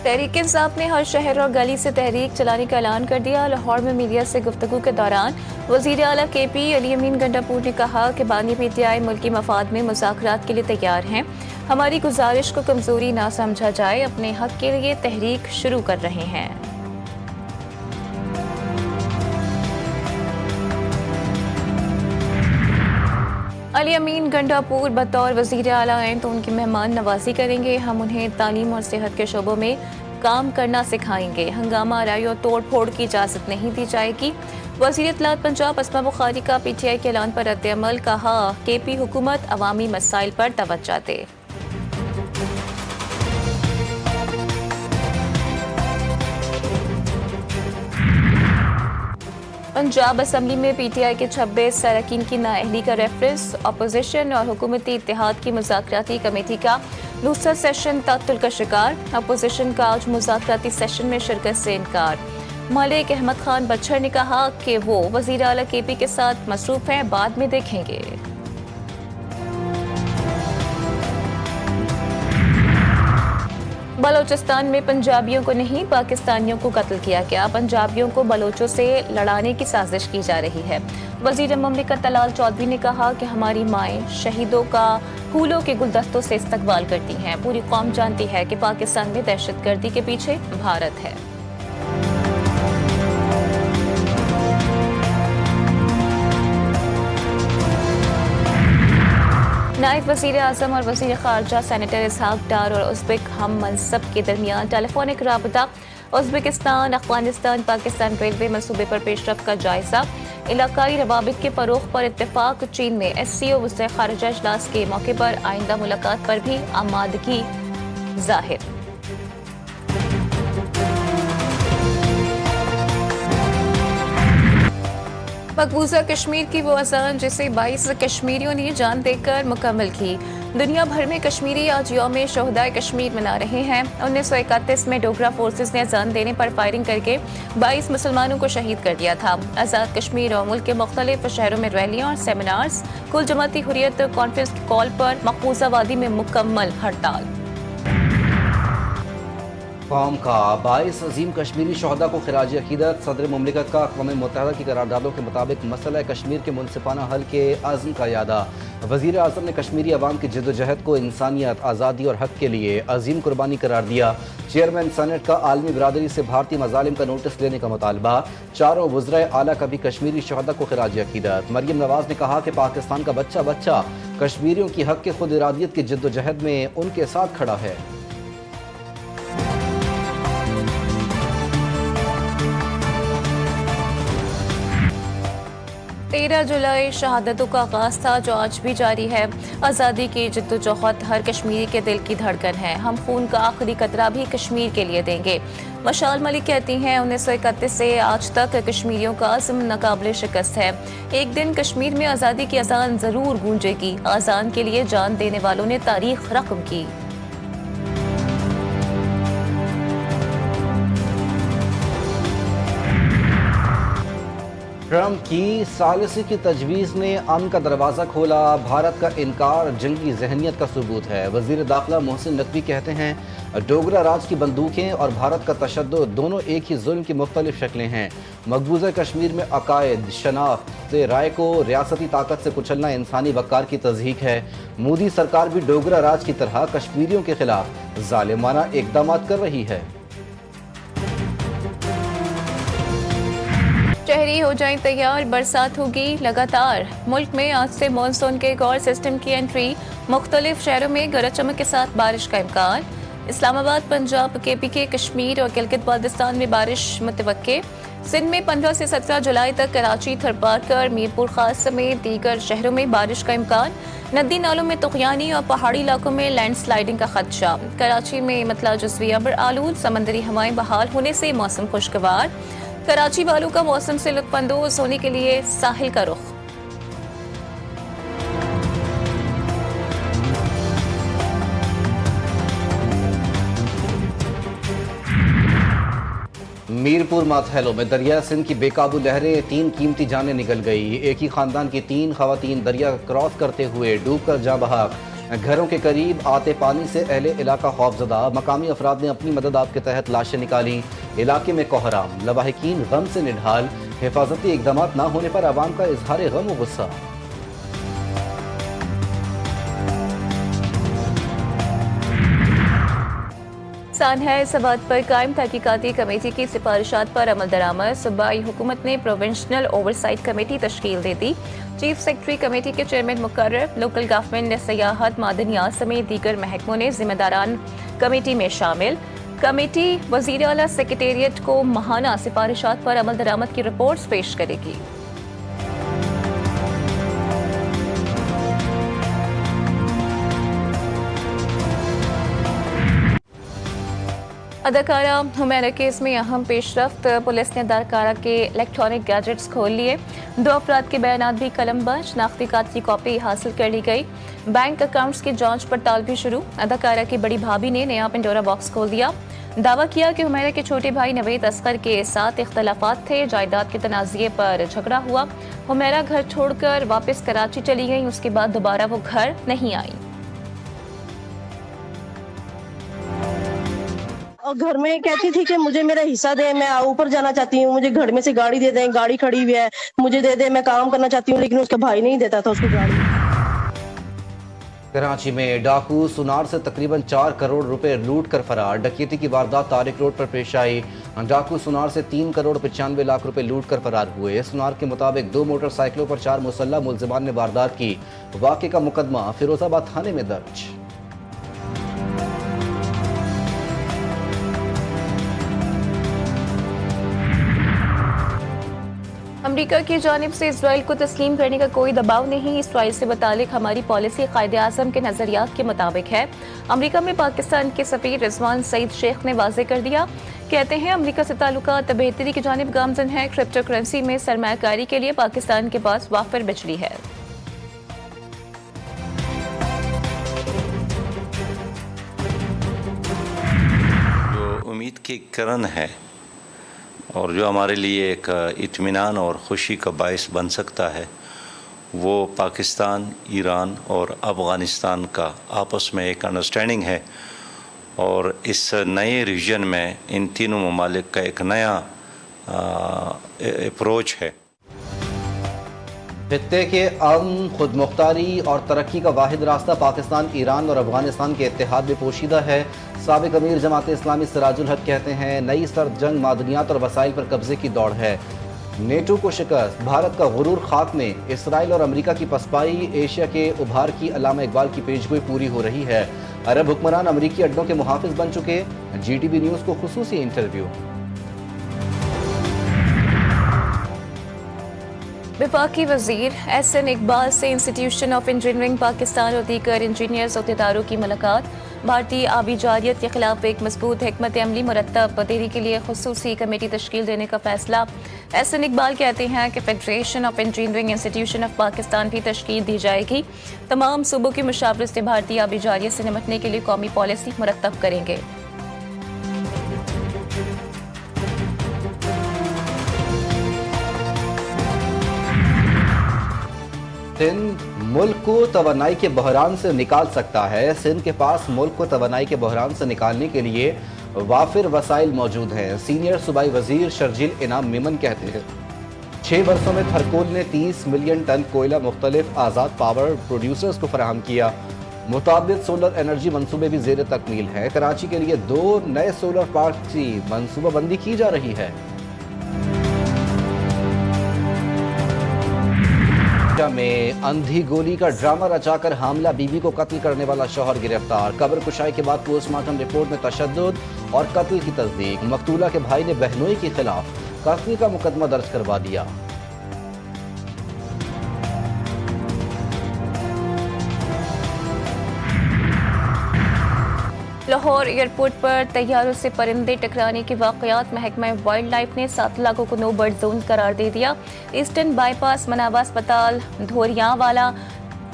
तहरीक इंसाफ ने हर शहर और गली से तहरीक चलाने का ऐलान कर दिया। लाहौर में मीडिया से गुफ्तगू के दौरान वज़ीर आला KP अली अमीन गंडापुर ने कहा कि बानी PTI मुल्की मफाद में मुज़ाकरात के लिए तैयार हैं। हमारी गुजारिश को कमजोरी ना समझा जाए, अपने हक के लिए तहरीक शुरू कर रहे हैं। अली अमीन गंडापुर बतौर वज़ीर आला आए तो उनकी मेहमान नवाजी करेंगे। हम उन्हें तालीम और सेहत के शोबों में काम करना सिखाएंगे। हंगामा आराई और तोड़ फोड़ की इजाज़त नहीं दी जाएगी। वज़ीर इत्तलात पंजाब अस्मा बुखारी का PTI के ऐलान पर रद्द-ए-अमल। कहा KP हुकूमत अवामी मसाइल पर तवज्जो दे। पंजाब असम्बली में PTI के 26 अरकान की नाअहली का रेफरेंस। अपोजिशन और हुकूमती इत्तेहाद की मुज़ाकराती कमेटी का दूसरा सेशन तातुल का शिकार। अपोजिशन का आज मुज़ाकराती सेशन में शिरकत से इनकार। मलिक अहमद खान बच्छर ने कहा कि वो वज़ीर आला KP के साथ मसरूफ हैं, बाद में देखेंगे। बलोचिस्तान में पंजाबियों को नहीं पाकिस्तानियों को कत्ल किया गया। पंजाबियों को बलोचों से लड़ाने की साजिश की जा रही है। वज़ीर मुमलिकत तलाल चौधरी ने कहा कि हमारी माएँ शहीदों का फूलों के गुलदस्तों से इस्तकबाल करती हैं। पूरी कौम जानती है कि पाकिस्तान में दहशतगर्दी के पीछे भारत है। नायब वज़ीर आज़म और वज़ीर ख़ारजा सेनेटर इसहाक डार और उज़्बेक हम मनसब के दरमियान टेलीफोनिक राबता। उज़्बेकिस्तान अफ़गानिस्तान पाकिस्तान रेलवे मनसूबे पर पेशरफ्त का जायजा। इलाकाई रवाबित के फ़रोग़ पर इत्तेफ़ाक। चीन में SCO वज़ीर ख़ारजा इजलास के मौके पर आइंदा मुलाकात पर भी आमादगी ज़ाहिर। मकबूजा कश्मीर की वो अज़ान जिसे 22 कश्मीरियों ने जान देकर मुकम्मल की। दुनिया भर में कश्मीरी आज यौम शोहदाए कश्मीर मना रहे हैं। 1931 में डोगरा फोर्सेस ने अज़ान देने पर फायरिंग करके 22 मुसलमानों को शहीद कर दिया था। आज़ाद कश्मीर और मुल्क के मुख्तलिफ शहरों में रैलियाँ और सेमिनार्स। कुल जमाती हुर्रियत कॉन्फ्रेंस कॉल पर मकबूजा वादी में मुकम्मल हड़ताल। कौम का 22 अजीम कश्मीरी शहदा को खिराज अकीदत। सदर मुमलिकत का अक़वाम मुत्तहिदा की करारदादों के मुताबिक मसला कश्मीर के मुनसिफाना हल के आज़म का यादा। वज़ीर आज़म ने कश्मीरी अवाम की जिद्दोजहद को इंसानियत, आज़ादी और हक़ के लिए अजीम कुर्बानी करार दिया। चेयरमैन सेनेट का आलमी बरादरी से भारतीय मज़ालिम का नोटिस लेने का मुतालबा। चारों वज़राए आला का भी कश्मीरी शहदा को खिराज अकीदत। मरियम नवाज ने कहा कि पाकिस्तान का बच्चा बच्चा कश्मीरियों की हक़ के खुद इरादियत की जिद्दोजहद में उनके साथ खड़ा है। 13 जुलाई शहादतों का आगाज़ था जो आज भी जारी है। आज़ादी की जिद्दोजहद हर कश्मीरी के दिल की धड़कन है। हम खून का आखिरी कतरा भी कश्मीर के लिए देंगे। मशाल मलिक कहती हैं 1931 से आज तक कश्मीरियों का अज़्म नाकाबिले शिकस्त है। एक दिन कश्मीर में आज़ादी की अज़ान ज़रूर गूंजेगी। अज़ान के लिए जान देने वालों ने तारीख रकम की। ट्रंप की सालिसी की तजवीज़ ने अमन का दरवाज़ा खोला। भारत का इनकार जंगी जहनीत का सबूत है। वज़ीर दाखिला मोहसिन नकवी कहते हैं डोगरा राज की बंदूकें और भारत का तशद्दुद दोनों एक ही जुल्म की मुख्तलिफ शक्लें हैं। मकबूजा कश्मीर में अकायद शनाख्त राय को रियासती ताकत से कुचलना इंसानी वक़ार की तज़हीक है। मोदी सरकार भी डोगरा राज की तरह कश्मीरियों के खिलाफ जालिमाना इक़दाम कर रही है। शहरी हो जाएं तैयार, बरसात होगी लगातार। मुल्क में आज से मानसून के एक और सिस्टम की एंट्री। मुख्तलिफ शहरों में गरज चमक के साथ बारिश का इम्कान। इस्लामाबाद, पंजाब, KPK, कश्मीर और गिलगित बाल्टिस्तान में बारिश मुतवक्के। सिंध में 15 से 17 जुलाई तक कराची, थरपारकर, मीरपुर खास समेत दीगर शहरों में बारिश का इम्कान। नदी नालों में तुग़यानी और पहाड़ी इलाकों में लैंडस्लाइडिंग का खदशा। कराची में मतला जुज़वी अब्र आलूद, समंदरी हवाएं बहाल होने से मौसम खुशगवार। कराची वालों का मौसम से लुत्फ़अंदोज़ होने के लिए साहिल का रुख। मीरपुर माथैलो में दरिया सिंध की बेकाबू लहरें, 3 कीमती जानें निकल गई। एक ही खानदान की 3 खवातीन दरिया क्रॉस करते हुए डूब कर जा बहा। घरों के करीब आते पानी से अहले इलाका खौफजदा। मकामी अफराद ने अपनी मदद आप के तहत लाशें निकाली। इलाके में कोहराम, लवाहिकीन गम से निढाल। हिफाजती इकदाम न होने पर आवाम का इजहार गम व गुस्सा। सानहा सवाद पर कायम तहकीकाती कमेटी की सिफारिशात पर अमल दरामद। सूबाई हुकूमत ने प्रोविंशनल ओवरसाइट कमेटी तश्कील दे दी। चीफ सेक्रेटरी कमेटी के चेयरमैन मुकर्रर। लोकल गवर्नमेंट ने सियाहत, मादनियात समेत दीगर महकमों ने जिम्मेदारान कमेटी में शामिल। कमेटी वज़ीर आला सेक्रेटेरिएट को माहाना सिफारिशात पर अमल दरामद की रिपोर्ट्स पेश करेगी। अदाकारा हुमैरा केस में अहम पेशरफ्त। पुलिस ने अदाकारा के इलेक्ट्रॉनिक गैजेट्स खोल लिए। 2 अफराद के बयानात भी कलमबंद। शनाख्ती कार्ड की कॉपी हासिल कर ली गई। बैंक अकाउंट्स की जांच पड़ताल भी शुरू। अदाकारा की बड़ी भाभी ने नया पेंडोरा बॉक्स खोल दिया। दावा किया कि हुमैरा के छोटे भाई नवेद असगर के साथ इख्तलाफात थे। जायदाद के तनाज़े पर झगड़ा हुआ। हुमैरा घर छोड़कर वापस कराची चली गई। उसके बाद दोबारा वो घर नहीं आई। और घर में कहती थी कि मुझे मेरा हिस्सा दे, मैं ऊपर जाना चाहती हूँ, मुझे घर में से गाड़ी दे दें, गाड़ी खड़ी हुई है, मुझे दे दे, मैं काम करना चाहती हूँ। लेकिन उसका भाई नहीं देता था उसको गाड़ी। कराची में डाकू सुनार से तकरीबन 4 करोड़ रुपए लूट कर फरार। डकैती की वारदात तारिक रोड पर पेश आई। डाकू सुनार से 3 करोड़ 95 लाख रुपए लूट कर फरार हुए। सुनार के मुताबिक 2 मोटरसाइकिलों पर 4 मुसल्लह मुलजिमान ने वारदात की। वाक़े का मुकदमा फिरोजाबाद थाने में दर्ज। अमरीका की जानिब से इसराइल को तस्लीम करने का कोई दबाव नहीं। इसराइल से मुतालिक हमारी पॉलिसी कायदे आज़म के नज़रियात के मुताबिक है। अमरीका में पाकिस्तान के सफ़ीर रिजवान सईद शेख ने वाज़े कर दिया। कहते हैं अमरीका से ताल्लुकात बेहतरी की जानिब गामजन है। क्रिप्टो करेंसी में सरमायाकारी के लिए पाकिस्तान के पास वाफिर बिजली है। जो उम्मीद की किरण है और जो हमारे लिए एक इत्मीनान और ख़ुशी का बायस बन सकता है, वो पाकिस्तान, ईरान और अफ़ग़ानिस्तान का आपस में एक अंडरस्टैंडिंग है। और इस नए रीजन में इन तीनों ममालिक का एक नया अप्रोच है। खित्ते के अमन, खुद मुख्तारी और तरक्की का वाहिद रास्ता पाकिस्तान, ईरान और अफगानिस्तान के इत्तेहाद में पोशीदा है। साबिक अमीर जमात इस्लामी सिराजुल हक कहते हैं नई सर्द जंग मादनियात और वसाइल पर कब्जे की दौड़ है। नेटो को शिकस्त, भारत का गुरूर खाक में। इसराइल और अमरीका की पसपाई, एशिया के उभार की अल्लामा इकबाल की पेशगोई पूरी हो रही है। अरब हुक्मरान अमरीकी अड्डों के मुहाफिज बन चुके। GTV न्यूज़ को खुसूसी इंटरव्यू। वफाकी वज़ीर SN इकबाल से इंस्टीट्यूशन ऑफ इंजीनियरिंग पाकिस्तान और दीगर इंजीनियर्स अहदेदारों की मुलाकात। भारतीय आबी जारियत के खिलाफ एक मजबूत हिकमत अमली मुरतब देरी के लिए खुसूसी कमेटी तश्कील देने का फैसला। SN इकबाल कहते हैं कि federation of engineering institution of Pakistan की तश्कील दी जाएगी। तमाम सूबों की मुशावरत से भारतीय आबी जारियत से निपटने के लिए कौमी पॉलिसी मुरतब करेंगे। सिंध मुल्क को तवानाई के बहरान से निकाल सकता है। सिंध के पास मुल्क को तवानाई के बहरान से निकालने के लिए वाफिर वसाइल मौजूद हैं। सीनियर सूबाई वजीर शर्जील इनाम मेमन कहते हैं 6 वर्षों में थरकोल ने 30 मिलियन टन कोयला मुख्तलिफ आज़ाद पावर प्रोड्यूसर्स को फराहम किया। मुताबिद सोलर एनर्जी मनसूबे भी जेर तकमील है। कराची के लिए 2 नए सोलर पार्क की मनसूबाबंदी की जा रही है। में अंधी गोली का ड्रामा रचाकर हामला बीवी को कत्ल करने वाला शौहर गिरफ्तार। कब्र कुशाई के बाद पोस्टमार्टम रिपोर्ट में तशद्दुद और कत्ल की तस्दीक। मकतूला के भाई ने बहनोई के खिलाफ कत्ल का मुकदमा दर्ज करवा दिया। लाहौर एयरपोर्ट पर तैयारों से परिंदे टकराने के वाकयात। महकमा वाइल्ड लाइफ ने 7 इलाकों को नो बर्ड जोन करार दे दिया। ईस्टर्न बाईपास, मनावा अस्पताल, धोरियांवाला,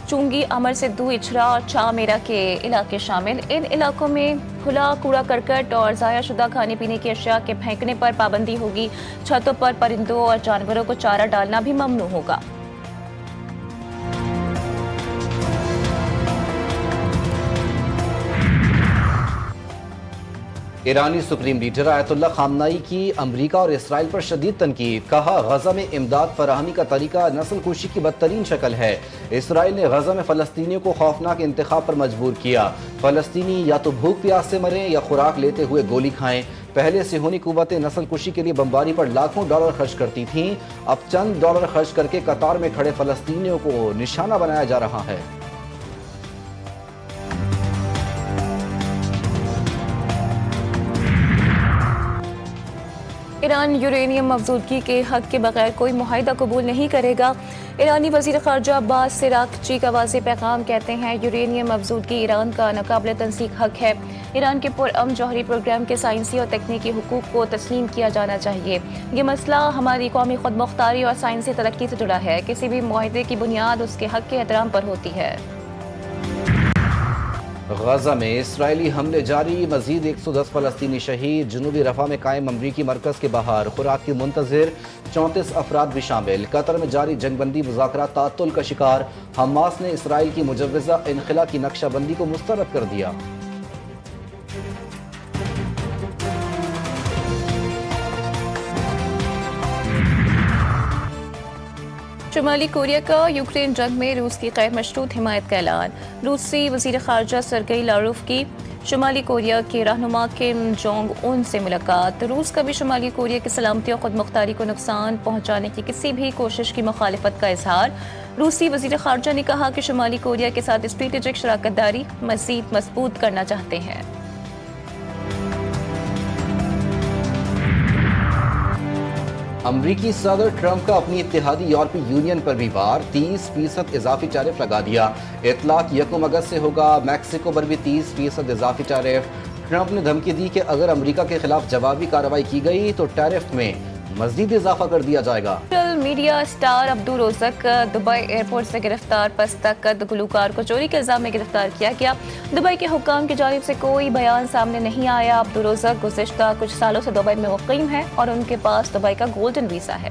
चुंगी, अमर सिद्धू, इचरा और चामेरा के इलाके शामिल। इन इलाकों में खुला कूड़ा करकट और ज़ाया शुदा खाने पीने की अशिया के फेंकने पर पाबंदी होगी। छतों पर परिंदों और जानवरों को चारा डालना भी ममनू होगा। ईरानी सुप्रीम लीडर आयतुल्लाह खामनाई की अमरीका और इसराइल पर शदीद तनकीद। कहा, गजा में इमदाद फराहमी का तरीका नस्लकुशी की बदतरीन शक्ल है। इसराइल ने गजा में फलस्तीनियों को खौफनाक इंतखाब पर मजबूर किया। फलस्तीनी या तो भूख प्यास से मरें या खुराक लेते हुए गोली खाएं। पहले सिहोनी कुव्वतें नस्लकुशी के लिए बमबारी पर लाखों डॉलर खर्च करती थीं। अब चंद डॉलर खर्च करके कतार में खड़े फलस्तीनियों को निशाना बनाया जा रहा है। ईरान यूरेनियम अफजूदगी के हक के बगैर कोई मुआहिदा कबूल नहीं करेगा। ईरानी वज़ीर ख़ारजा अब्बास सिरागची का वाज़ेह पैगाम, कहते हैं यूरेनियम अफजूदगी ईरान का नाकाबिल तंसीक हक है। ईरान के पुरअमन जौहरी प्रोग्राम के साइंसी और तकनीकी हुकूक को तस्लीम किया जाना चाहिए। ये मसला हमारी कौमी खुदमुख्तारी और साइंसी तरक्की से जुड़ा है। किसी भी मुआहिदे की बुनियाद उसके हक के एहतराम पर होती है। गजा में इसराइली हमले जारी, मजीद 110 फलस्तीनी शहीद। जनूबी रफा में कायम अमरीकी मरकज के बाहर खुराक की मुंतजिर 34 अफराद भी शामिल। कतर में जारी जंगबंदी मुज़ाकरात तातुल का शिकार। हमास ने इसराइल की मुजव्वज़ा इनखला की नक्शाबंदी को मुस्तरद कर दिया। शुमाली कोरिया का यूक्रेन जंग में रूस की गैर मशरूत हिमायत का ऐलान। रूसी वज़ीर ख़ारजा सरगेई लारोव की शुमाली कोरिया के रहनुमा किम जोंग उन से मुलाकात। रूस का भी शुमाली कोरिया की सलामती और खुदमुख्तारी को नुकसान पहुँचाने की किसी भी कोशिश की मुखालिफत का इजहार। रूसी वज़ीर ख़ारजा ने कहा कि शुमाली कोरिया के साथ स्ट्रेटेजिक शराकत दारी मज़ीद मजबूत करना चाहते हैं। अमरीकी सदर ट्रंप का अपनी इत्तेहादी यूरोपीय यूनियन पर भी वार। 30% इजाफी टैरिफ लगा दिया। इतलाक 1 अगस्त से होगा। मैक्सिको पर भी 30% इजाफी टैरिफ। ट्रंप ने धमकी दी कि अगर अमरीका के खिलाफ जवाबी कार्रवाई की गई तो टैरिफ में मजीद इजाफा कर दिया जाएगा। Social media star Abdul Rozik Dubai airport से गिरफ्तार। पस्तकद गुलूकार को चोरी के इल्जाम में गिरफ्तार किया गया। दुबई के हुक्काम की जानिब से कोई बयान सामने नहीं आया। अब्दुल रोज़क गुज़िश्ता कुछ सालों से दुबई में मुक़ीम है और उनके पास दुबई का गोल्डन वीज़ा है।